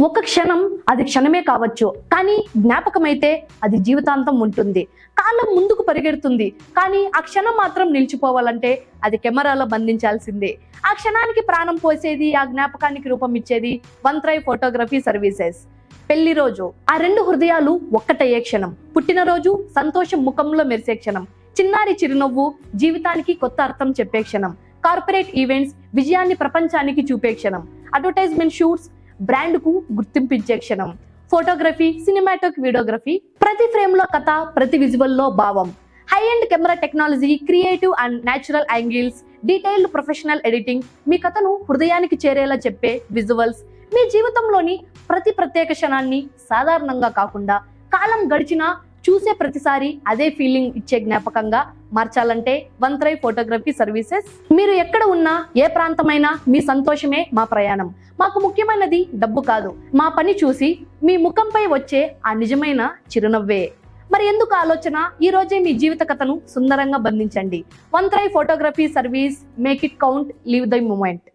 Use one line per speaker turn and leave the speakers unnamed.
ఒక క్షణం అది క్షణమే కావచ్చు, కానీ జ్ఞాపకమైతే అది జీవితాంతం ఉంటుంది. కాలం ముందుకు పరిగెడుతుంది, కానీ ఆ క్షణం మాత్రం నిలిచిపోవాలంటే అది కెమెరాలో బంధించాల్సిందే. ఆ క్షణానికి ప్రాణం పోసేది, ఆ జ్ఞాపకానికి రూపం ఇచ్చేది వన్త్రై ఫోటోగ్రఫీ సర్వీసెస్. పెళ్లి రోజు ఆ రెండు హృదయాలు ఒక్కటయ్యే క్షణం, పుట్టినరోజు సంతోషం ముఖంలో మెరిసే క్షణం, చిన్నారి చిరునవ్వు జీవితానికి కొత్త అర్థం చెప్పే క్షణం, కార్పొరేట్ ఈవెంట్స్ విజయాన్ని ప్రపంచానికి చూపే క్షణం, అడ్వర్టైజ్మెంట్ షూట్స్ బ్రాండ్ కు గుర్తింపించే క్షణం. ఫోటోగ్రఫీ, సినిమాటోక్, వీడియోగ్రఫీ, ప్రతి ఫ్రేమ్ లో కథ, ప్రతి విజువల్ లో భావం. High end camera technology, creative and natural angles, detailed professional editing, మీ కథను హృదయానికి చేరేలా చెప్పే విజువల్స్, మీ జీవితంలోని ప్రతి ప్రత్యేక క్షణాన్ని సాధారణంగా కాకుండా కాలం గడిచినా చూసే ప్రతిసారి అదే ఫీలింగ్ ఇచ్చే జ్ఞాపకంగా మార్చాలంటే వన్త్రై ఫోటోగ్రఫీ సర్వీసెస్. మీరు ఎక్కడ ఉన్నా, ఏ ప్రాంతమైనా మీ సంతోషమే మా ప్రయాణం. మాకు ముఖ్యమైనది డబ్బు కాదు, మా పని చూసి మీ ముఖంపై వచ్చే ఆ నిజమైన చిరునవ్వే. మరి ఎందుకు ఆలోచన? ఈ రోజే మీ జీవిత కథను సుందరంగా బంధించండి. వన్త్రై photography service, make it count, leave the moment.